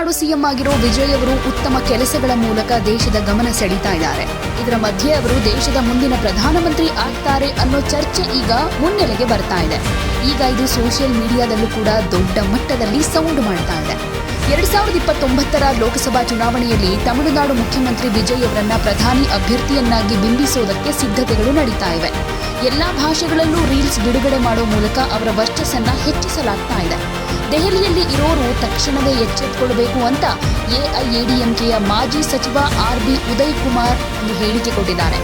Tamil Nadu CM ಆಗಿರೋ ವಿಜಯ್ ಅವರು ಉತ್ತಮ ಕೆಲಸಗಳ ಮೂಲಕ ದೇಶದ ಗಮನ ಸೆಳೀತಾ ಇದ್ದಾರೆ. ಇದರ ಮಧ್ಯೆ ಅವರು ದೇಶದ ಮುಂದಿನ ಪ್ರಧಾನಮಂತ್ರಿ ಆಗ್ತಾರೆ ಅನ್ನೋ ಚರ್ಚೆ ಈಗ ಮುನ್ನೆಲೆಗೆ ಬರ್ತಾ ಇದೆ. ಈಗ ಇದು ಸೋಷಿಯಲ್ ಮೀಡಿಯಾದಲ್ಲೂ ಕೂಡ ದೊಡ್ಡ ಮಟ್ಟದಲ್ಲಿ ಸೌಂಡ್ ಮಾಡ್ತಾ ಇದೆ. 2029ರ ಲೋಕಸಭಾ ಚುನಾವಣೆಯಲ್ಲಿ ತಮಿಳುನಾಡು ಮುಖ್ಯಮಂತ್ರಿ ವಿಜಯ್ ಅವರನ್ನ ಪ್ರಧಾನಿ ಅಭ್ಯರ್ಥಿಯನ್ನಾಗಿ ಬಿಂಬಿಸುವುದಕ್ಕೆ ಸಿದ್ಧತೆಗಳು ನಡೀತಾ ಇವೆ. ಎಲ್ಲಾ ಭಾಷೆಗಳಲ್ಲೂ ರೀಲ್ಸ್ ಬಿಡುಗಡೆ ಮಾಡುವ ಮೂಲಕ ಅವರ ವರ್ಚಸ್ಸನ್ನ ಹೆಚ್ಚಿಸಲಾಗ್ತಾ ಇದೆ. ದೆಹಲಿಯಲ್ಲಿ ಇರೋರು ತಕ್ಷಣವೇ ಎಚ್ಚೆತ್ತುಕೊಳ್ಳಬೇಕು ಅಂತ ಎಐಎಡಿಎಂಕೆಯ ಮಾಜಿ ಸಚಿವ ಆರ್.ಬಿ. ಉದಯ್ ಕುಮಾರ್ ಒಂದು ಹೇಳಿಕೆ ಕೊಟ್ಟಿದ್ದಾರೆ.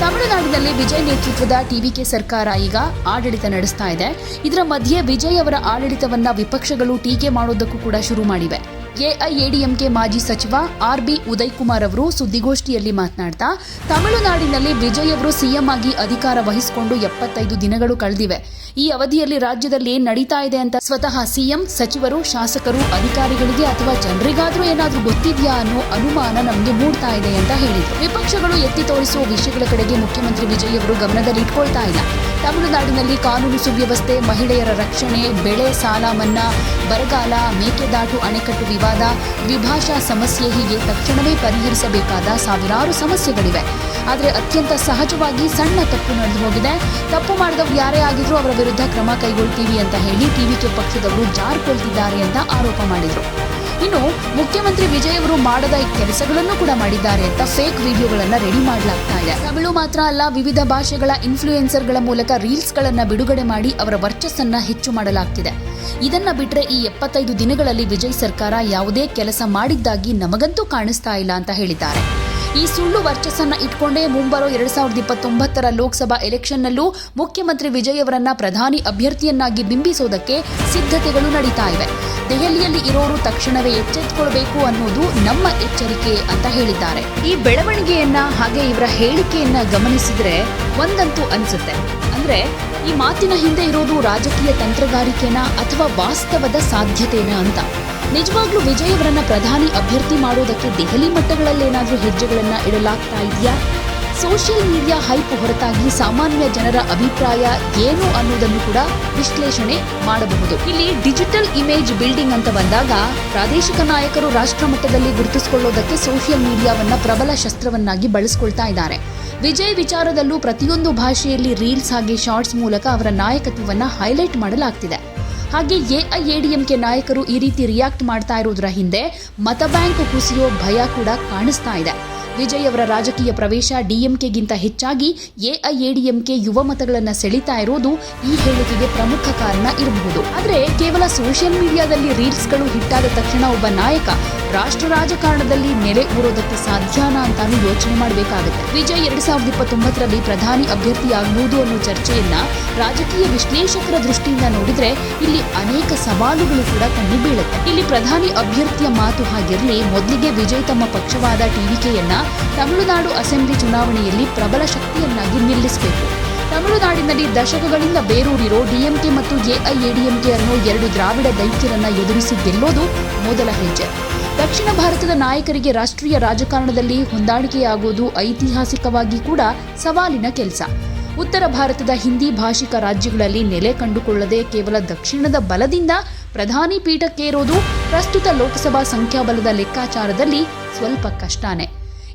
ತಮಿಳುನಾಡಿನಲ್ಲಿ ವಿಜಯ್ ನೇತೃತ್ವದ ಟಿವಿಕೆ ಸರ್ಕಾರ ಈಗ ಆಡಳಿತ ನಡೆಸ್ತಾ ಇದೆ. ಇದರ ಮಧ್ಯೆ ವಿಜಯ್ ಅವರ ಆಡಳಿತವನ್ನ ವಿಪಕ್ಷಗಳು ಟೀಕೆ ಮಾಡೋದಕ್ಕೂ ಕೂಡ ಶುರು ಮಾಡಿವೆ. ಎಐಎಡಿಎಂಕೆ ಮಾಜಿ ಸಚಿವ ಆರ್.ಬಿ. ಉದಯ್ ಕುಮಾರ್ ಅವರು ಸುದ್ದಿಗೋಷ್ಠಿಯಲ್ಲಿ ಮಾತನಾಡ್ತಾ, ತಮಿಳುನಾಡಿನಲ್ಲಿ ವಿಜಯ್ ಅವರು ಸಿಎಂ ಆಗಿ ಅಧಿಕಾರ ವಹಿಸಿಕೊಂಡು 75 ದಿನಗಳು ಕಳೆದಿವೆ. ಈ ಅವಧಿಯಲ್ಲಿ ರಾಜ್ಯದಲ್ಲಿ ಏನ್ ನಡೀತಾ ಇದೆ ಅಂತ ಸ್ವತಃ ಸಿಎಂ, ಸಚಿವರು, ಶಾಸಕರು, ಅಧಿಕಾರಿಗಳಿಗೆ ಅಥವಾ ಜನರಿಗಾದ್ರೂ ಏನಾದ್ರೂ ಗೊತ್ತಿದ್ಯಾ ಅನ್ನೋ ಅನುಮಾನ ನಮಗೆ ಮೂಡ್ತಾ ಇದೆ ಅಂತ ಹೇಳಿದ್ರು. ವಿಪಕ್ಷಗಳು ಎತ್ತಿ ತೋರಿಸುವ ವಿಷಯಗಳ ಕಡೆಗೆ ಮುಖ್ಯಮಂತ್ರಿ ವಿಜಯ್ ಅವರು ಗಮನದಲ್ಲಿ ಇಟ್ಕೊಳ್ತಾ ಇಲ್ಲ. ತಮಿಳುನಾಡಿನಲ್ಲಿ ಕಾನೂನು ಸುವ್ಯವಸ್ಥೆ, ಮಹಿಳೆಯರ ರಕ್ಷಣೆ, ಬೆಳೆ ಸಾಲ ಮನ್ನಾ, ಬರಗಾಲ, ಮೇಕೆದಾಟು ಅಣೆಕಟ್ಟು ವಿವಾದ, ವಿಭಾಷಾ ಸಮಸ್ಯೆ ಹೀಗೆ ತಕ್ಷಣವೇ ಪರಿಹರಿಸಬೇಕಾದ ಸಾವಿರಾರು ಸಮಸ್ಯೆಗಳಿವೆ. ಆದರೆ ಅತ್ಯಂತ ಸಹಜವಾಗಿ ಸಣ್ಣ ತಪ್ಪು ನಡೆದು ಹೋಗಿದೆ. ತಪ್ಪು ಮಾಡಿದವರು ಯಾರೇ ಆಗಿದ್ರೂ ಅವರ ವಿರುದ್ಧ ಕ್ರಮ ಕೈಗೊಳ್ತೀವಿ ಅಂತ ಹೇಳಿ ಟಿವಿಕೆ ಪಕ್ಷದವರು ಜಾರಿಕೊಳ್ತಿದ್ದಾರೆ ಅಂತ ಆರೋಪ ಮಾಡಿದರು. ಇನ್ನು ಮುಖ್ಯಮಂತ್ರಿ ವಿಜಯ್ ಅವರು ಮಾಡದ ಕೆಲಸಗಳನ್ನು ಕೂಡ ಮಾಡಿದ್ದಾರೆ ಅಂತ ಫೇಕ್ ವಿಡಿಯೋಗಳನ್ನ ರೆಡಿ ಮಾಡಲಾಗ್ತಾ ಇದೆ. ತಮಿಳು ಮಾತ್ರ ಅಲ್ಲ, ವಿವಿಧ ಭಾಷೆಗಳ ಇನ್ಫ್ಲೂಯೆನ್ಸರ್ಗಳ ಮೂಲಕ ರೀಲ್ಸ್ಗಳನ್ನ ಬಿಡುಗಡೆ ಮಾಡಿ ಅವರ ವರ್ಚಸ್ಸನ್ನ ಹೆಚ್ಚು ಮಾಡಲಾಗ್ತಿದೆ. ಇದನ್ನ ಬಿಟ್ರೆ ಈ 75 ದಿನಗಳಲ್ಲಿ ವಿಜಯ್ ಸರ್ಕಾರ ಯಾವುದೇ ಕೆಲಸ ಮಾಡಿದ್ದಾಗಿ ನಮಗಂತೂ ಕಾಣಿಸ್ತಾ ಇಲ್ಲ ಅಂತ ಹೇಳಿದ್ದಾರೆ. ಈ ಸುಳ್ಳು ವರ್ಚಸ್ಸನ್ನ ಇಟ್ಕೊಂಡೇ ಮುಂಬರೋ 2029ರ ಲೋಕಸಭಾ ಎಲೆಕ್ಷನ್ನಲ್ಲೂ ಮುಖ್ಯಮಂತ್ರಿ ವಿಜಯ್ ಅವರನ್ನ ಪ್ರಧಾನಿ ಅಭ್ಯರ್ಥಿಯನ್ನಾಗಿ ಬಿಂಬಿಸೋದಕ್ಕೆ ಸಿದ್ಧತೆಗಳು ನಡೀತಾ ಇವೆ. ದೆಹಲಿಯಲ್ಲಿ ಇರೋರು ತಕ್ಷಣವೇ ಎಚ್ಚೆತ್ತುಕೊಳ್ಬೇಕು ಅನ್ನೋದು ನಮ್ಮ ಎಚ್ಚರಿಕೆ ಅಂತ ಹೇಳಿದ್ದಾರೆ. ಈ ಬೆಳವಣಿಗೆಯನ್ನ ಹಾಗೆ ಇವರ ಹೇಳಿಕೆಯನ್ನ ಗಮನಿಸಿದ್ರೆ ಒಂದಂತೂ ಅನ್ಸುತ್ತೆ, ಅಂದ್ರೆ ಈ ಮಾತಿನ ಹಿಂದೆ ಇರೋದು ರಾಜಕೀಯ ತಂತ್ರಗಾರಿಕೆನಾ ಅಥವಾ ವಾಸ್ತವದ ಸಾಧ್ಯತೆನಾ ಅಂತ. ನಿಜವಾಗ್ಲೂ ವಿಜಯ್ ಅವರನ್ನ ಪ್ರಧಾನಿ ಅಭ್ಯರ್ಥಿ ಮಾಡೋದಕ್ಕೆ ದೆಹಲಿ ಮಟ್ಟಗಳಲ್ಲೇನಾದ್ರೂ ಹೆಜ್ಜೆಗಳನ್ನ ಇಡಲಾಗ್ತಾ ಇದೆಯಾ? ಸೋಷಿಯಲ್ ಮೀಡಿಯಾ ಹೈಪ್ ಹೊರತಾಗಿ ಸಾಮಾನ್ಯ ಜನರ ಅಭಿಪ್ರಾಯ ಏನು ಅನ್ನೋದನ್ನು ಕೂಡ ವಿಶ್ಲೇಷಣೆ ಮಾಡಬಹುದು. ಇಲ್ಲಿ ಡಿಜಿಟಲ್ ಇಮೇಜ್ ಬಿಲ್ಡಿಂಗ್ ಅಂತ ಬಂದಾಗ ಪ್ರಾದೇಶಿಕ ನಾಯಕರು ರಾಷ್ಟ್ರ ಮಟ್ಟದಲ್ಲಿ ಗುರುತಿಸಿಕೊಳ್ಳೋದಕ್ಕೆ ಸೋಷಿಯಲ್ ಮೀಡಿಯಾವನ್ನ ಪ್ರಬಲ ಶಸ್ತ್ರವನ್ನಾಗಿ ಬಳಸಿಕೊಳ್ತಾ ಇದ್ದಾರೆ. ವಿಜಯ್ ವಿಚಾರದಲ್ಲೂ ಪ್ರತಿಯೊಂದು ಭಾಷೆಯಲ್ಲಿ ರೀಲ್ಸ್ ಹಾಗೆ ಶಾರ್ಟ್ಸ್ ಮೂಲಕ ಅವರ ನಾಯಕತ್ವವನ್ನ ಹೈಲೈಟ್ ಮಾಡಲಾಗ್ತಿದೆ. ಹಾಗೆ ಎಐಎಡಿಎಂಕೆ ನಾಯಕರು ಈ ರೀತಿ ರಿಯಾಕ್ಟ್ ಮಾಡ್ತಾ ಇರೋದ್ರ ಹಿಂದೆ ಮತ ಬ್ಯಾಂಕ್ ಕುಸಿಯೋ ಭಯ ಕೂಡ ಕಾಣಿಸ್ತಾ ಇದೆ. ವಿಜಯ್ ಅವರ ರಾಜಕೀಯ ಪ್ರವೇಶ ಡಿಎಂಕೆಗಿಂತ ಹೆಚ್ಚಾಗಿ ಎಐಎಡಿಎಂಕೆ ಯುವ ಮತಗಳನ್ನು ಸೆಳೀತಾ ಇರೋದು ಈ ಹೇಳಿಕೆಗೆ ಪ್ರಮುಖ ಕಾರಣ ಇರಬಹುದು. ಆದರೆ ಕೇವಲ ಸೋಷಿಯಲ್ ಮೀಡಿಯಾದಲ್ಲಿ ರೀಲ್ಸ್ಗಳು ಹಿಟ್ಟಾದ ತಕ್ಷಣ ಒಬ್ಬ ನಾಯಕ ರಾಷ್ಟ್ರ ರಾಜಕಾರಣದಲ್ಲಿ ನೆಲೆ ಊರೋದಕ್ಕೆ ಸಾಧ್ಯನಾ ಅಂತಾನು ಯೋಚನೆ ಮಾಡಬೇಕಾಗುತ್ತೆ. ವಿಜಯ್ 2029ರಲ್ಲಿ ಪ್ರಧಾನಿ ಅಭ್ಯರ್ಥಿಯಾಗಬಹುದು ಅನ್ನೋ ಚರ್ಚೆಯನ್ನ ರಾಜಕೀಯ ವಿಶ್ಲೇಷಕರ ದೃಷ್ಟಿಯಿಂದ ನೋಡಿದ್ರೆ ಇಲ್ಲಿ ಅನೇಕ ಸವಾಲುಗಳು ಕೂಡ ಕಣ್ಣು ಬೀಳುತ್ತೆ. ಇಲ್ಲಿ ಪ್ರಧಾನಿ ಅಭ್ಯರ್ಥಿಯ ಮಾತು ಹಾಗಿರಲಿ, ಮೊದಲಿಗೆ ವಿಜಯ್ ತಮ್ಮ ಪಕ್ಷವಾದ ಟಿವಿಕೆಯನ್ನ ತಮಿಳುನಾಡು ಅಸೆಂಬ್ಲಿ ಚುನಾವಣೆಯಲ್ಲಿ ಪ್ರಬಲ ಶಕ್ತಿಯನ್ನಾಗಿ ನಿಲ್ಲಿಸಬೇಕು. ತಮಿಳುನಾಡಿನಲ್ಲಿ ದಶಕಗಳಿಂದ ಬೇರೂರಿರೋ ಡಿಎಂಕೆ ಮತ್ತು ಎಐಎಡಿಎಂಕೆ ಅನ್ನೋ ಎರಡು ದ್ರಾವಿಡ ದೈತ್ಯರನ್ನ ಎದುರಿಸಿ ಗೆಲ್ಲೋದು ಮೊದಲ ಹೆಜ್ಜೆ. ದಕ್ಷಿಣ ಭಾರತದ ನಾಯಕರಿಗೆ ರಾಷ್ಟ್ರೀಯ ರಾಜಕಾರಣದಲ್ಲಿ ಹೊಂದಾಣಿಕೆಯಾಗುವುದು ಐತಿಹಾಸಿಕವಾಗಿ ಕೂಡ ಸವಾಲಿನ ಕೆಲಸ. ಉತ್ತರ ಭಾರತದ ಹಿಂದಿ ಭಾಷಿಕ ರಾಜ್ಯಗಳಲ್ಲಿ ನೆಲೆ ಕಂಡುಕೊಳ್ಳದೆ ಕೇವಲ ದಕ್ಷಿಣದ ಬಲದಿಂದ ಪ್ರಧಾನಿ ಪೀಠಕ್ಕೇರೋದು ಪ್ರಸ್ತುತ ಲೋಕಸಭಾ ಸಂಖ್ಯಾಬಲದ ಲೆಕ್ಕಾಚಾರದಲ್ಲಿ ಸ್ವಲ್ಪ ಕಷ್ಟನೇ.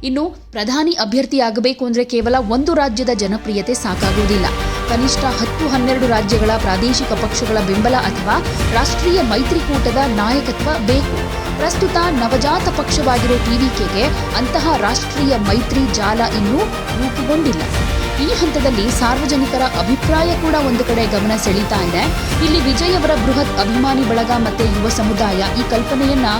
ಇನ್ನು ಪ್ರಧಾನಿ ಅಭ್ಯರ್ಥಿಯಾಗಬೇಕು ಅಂದ್ರೆ ಕೇವಲ ಒಂದು ರಾಜ್ಯದ ಜನಪ್ರಿಯತೆ ಸಾಕಾಗುವುದಿಲ್ಲ. ಕನಿಷ್ಠ 10-12 ರಾಜ್ಯಗಳ ಪ್ರಾದೇಶಿಕ ಪಕ್ಷಗಳ ಬೆಂಬಲ ಅಥವಾ ರಾಷ್ಟ್ರೀಯ ಮೈತ್ರಿಕೂಟದ ನಾಯಕತ್ವ ಬೇಕು. ಪ್ರಸ್ತುತ ನವಜಾತ ಪಕ್ಷವಾಗಿರೋ ಟಿವಿಕೆಗೆ ಅಂತಹ ರಾಷ್ಟ್ರೀಯ ಮೈತ್ರಿ ಜಾಲ ಇನ್ನೂ ರೂಪುಗೊಂಡಿಲ್ಲ. ಈ ಹಂತದಲ್ಲಿ ಸಾರ್ವಜನಿಕರ ಅಭಿಪ್ರಾಯ ಕೂಡ ಒಂದು ಕಡೆ ಗಮನ ಸೆಳೀತಾ ಇದೆ. ಇಲ್ಲಿ ವಿಜಯ್ ಅವರ ಬೃಹತ್ ಅಭಿಮಾನಿ ಬಳಗ ಮತ್ತೆ ಯುವ ಸಮುದಾಯ ಈ ಕಲ್ಪನೆಯನ್ನ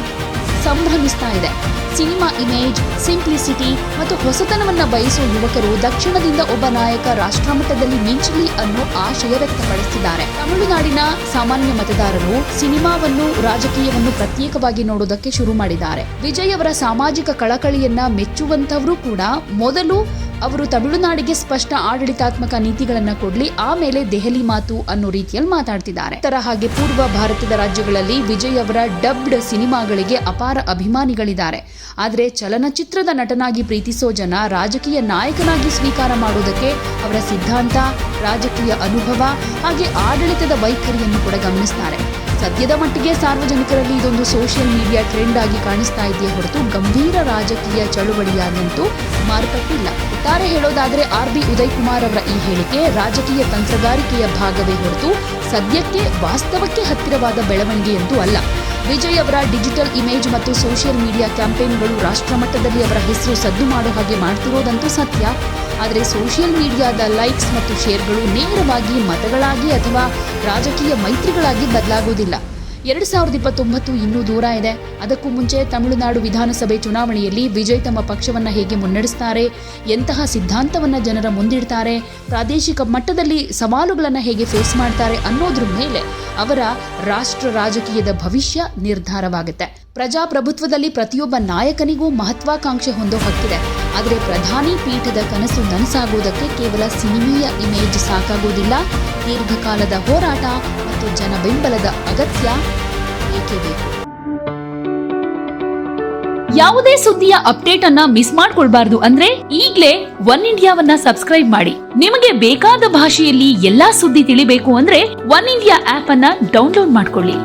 ಸಂಭ್ರಮಿಸ್ತಾ ಇದೆ. ಸಿನಿಮಾ ಇಮೇಜ್, ಸಿಂಪ್ಲಿಸಿಟಿ ಮತ್ತು ಹೊಸತನವನ್ನ ಬಯಸುವ ಯುವಕರು ದಕ್ಷಿಣದಿಂದ ಒಬ್ಬ ನಾಯಕ ರಾಷ್ಟ್ರಮಟ್ಟದಲ್ಲಿ ಮಿಂಚಲಿ ಅನ್ನೋ ಆಶಯ ವ್ಯಕ್ತಪಡಿಸಿದ್ದಾರೆ. ತಮಿಳುನಾಡಿನ ಸಾಮಾನ್ಯ ಮತದಾರರು ಸಿನಿಮಾವನ್ನು, ರಾಜಕೀಯವನ್ನು ಪ್ರತ್ಯೇಕವಾಗಿ ನೋಡೋದಕ್ಕೆ ಶುರು ಮಾಡಿದ್ದಾರೆ. ವಿಜಯ್ ಅವರ ಸಾಮಾಜಿಕ ಕಳಕಳಿಯನ್ನ ಮೆಚ್ಚುವಂತವರು ಕೂಡ ಮೊದಲು ಅವರು ತಮಿಳುನಾಡಿಗೆ ಸ್ಪಷ್ಟ ಆಡಳಿತಾತ್ಮಕ ನೀತಿಗಳನ್ನ ಕೊಡ್ಲಿ, ಆಮೇಲೆ ದೆಹಲಿ ಮಾತು ಅನ್ನೋ ರೀತಿಯಲ್ಲಿ ಮಾತಾಡ್ತಿದ್ದಾರೆ. ಹಾಗೆ ಪೂರ್ವ ಭಾರತದ ರಾಜ್ಯಗಳಲ್ಲಿ ವಿಜಯ್ ಅವರ ಡಬ್ಡ್ ಸಿನಿಮಾಗಳಿಗೆ ಅಪಾರ ಅಭಿಮಾನಿಗಳಿದ್ದಾರೆ. ಆದರೆ ಚಲನಚಿತ್ರದ ನಟನಾಗಿ ಪ್ರೀತಿಸೋ ಜನ ರಾಜಕೀಯ ನಾಯಕನಾಗಿ ಸ್ವೀಕಾರ ಮಾಡೋದಕ್ಕೆ ಅವರ ಸಿದ್ಧಾಂತ, ರಾಜಕೀಯ ಅನುಭವ ಹಾಗೆ ಆಡಳಿತದ ವೈಖರಿಯನ್ನು ಕೂಡ ಗಮನಿಸ್ತಾರೆ. ಸದ್ಯದ ಮಟ್ಟಿಗೆ ಸಾರ್ವಜನಿಕರಲ್ಲಿ ಇದೊಂದು ಸೋಷಿಯಲ್ ಮೀಡಿಯಾ ಟ್ರೆಂಡ್ ಆಗಿ ಕಾಣಿಸ್ತಾ ಇದೆಯೇ ಹೊರತು ಗಂಭೀರ ರಾಜಕೀಯ ಚಳುವಳಿಯಾದಂತೂ ಮಾರ್ಪಟ್ಟಿಲ್ಲ. ಒಟ್ಟಾರೆ ಹೇಳೋದಾದ್ರೆ ಆರ್.ಬಿ. ಉದಯ್ ಕುಮಾರ್ ಅವರ ಈ ಹೇಳಿಕೆ ರಾಜಕೀಯ ತಂತ್ರಗಾರಿಕೆಯ ಭಾಗವೇ ಹೊರತು ಸದ್ಯಕ್ಕೆ ವಾಸ್ತವಕ್ಕೆ ಹತ್ತಿರವಾದ ಬೆಳವಣಿಗೆಯಂತೂ ಅಲ್ಲ. ವಿಜಯ್ ಅವರ ಡಿಜಿಟಲ್ ಇಮೇಜ್ ಮತ್ತು ಸೋಷಿಯಲ್ ಮೀಡಿಯಾ ಕ್ಯಾಂಪೇನ್ಗಳು ರಾಷ್ಟ್ರಮಟ್ಟದಲ್ಲಿ ಅವರ ಹೆಸರು ಸದ್ದು ಮಾಡೋ ಹಾಗೆ ಮಾಡ್ತಿರೋದಂತೂ ಸತ್ಯ. ಆದರೆ ಸೋಷಿಯಲ್ ಮೀಡಿಯಾದ ಲೈಕ್ಸ್ ಮತ್ತು ಶೇರ್ಗಳು ನೇರವಾಗಿ ಮತಗಳಾಗಿ ಅಥವಾ ರಾಜಕೀಯ ಮೈತ್ರಿಗಳಾಗಿ ಬದಲಾಗುವುದಿಲ್ಲ. 2029 ಇನ್ನೂ ದೂರ ಇದೆ. ಅದಕ್ಕೂ ಮುಂಚೆ ತಮಿಳುನಾಡು ವಿಧಾನಸಭೆ ಚುನಾವಣೆಯಲ್ಲಿ ವಿಜಯ್ ತಮ್ಮ ಪಕ್ಷವನ್ನು ಹೇಗೆ ಮುನ್ನಡೆಸ್ತಾರೆ, ಎಂತಹ ಸಿದ್ಧಾಂತವನ್ನ ಜನರ ಮುಂದಿಡ್ತಾರೆ, ಪ್ರಾದೇಶಿಕ ಮಟ್ಟದಲ್ಲಿ ಸವಾಲುಗಳನ್ನು ಹೇಗೆ ಫೇಸ್ ಮಾಡ್ತಾರೆ ಅನ್ನೋದ್ರ ಮೇಲೆ ಅವರ ರಾಷ್ಟ್ರ ರಾಜಕೀಯದ ಭವಿಷ್ಯ ನಿರ್ಧಾರವಾಗುತ್ತೆ. ಪ್ರಜಾಪ್ರಭುತ್ವದಲ್ಲಿ ಪ್ರತಿಯೊಬ್ಬ ನಾಯಕನಿಗೂ ಮಹತ್ವಾಕಾಂಕ್ಷೆ ಹೊಂದೋ ಹಕ್ಕಿದೆ. ಆದರೆ ಪ್ರಧಾನಿ ಪೀಠದ ಕನಸು ನನಸಾಗುವುದಕ್ಕೆ ಕೇವಲ ಸಿನಿಮೀಯ ಇಮೇಜ್ ಸಾಕಾಗುವುದಿಲ್ಲ. ದೀರ್ಘಕಾಲದ ಹೋರಾಟ ಮತ್ತು ಜನ ಬೆಂಬಲದ ಅಗತ್ಯ ಏಕೆ ಬೇಕು. ಯಾವುದೇ ಸುದ್ದಿಯ ಅಪ್ಡೇಟ್ ಅನ್ನ ಮಿಸ್ ಮಾಡ್ಕೊಳ್ಬಾರ್ದು ಅಂದ್ರೆ ಈಗ್ಲೇ ಒನ್ ಇಂಡಿಯಾವನ್ನ ಸಬ್ಸ್ಕ್ರೈಬ್ ಮಾಡಿ. ನಿಮಗೆ ಬೇಕಾದ ಭಾಷೆಯಲ್ಲಿ ಎಲ್ಲಾ ಸುದ್ದಿ ತಿಳಿಬೇಕು ಅಂದ್ರೆ ಒನ್ ಇಂಡಿಯಾ ಆಪ್ ಅನ್ನ ಡೌನ್ಲೋಡ್ ಮಾಡ್ಕೊಳ್ಳಿ.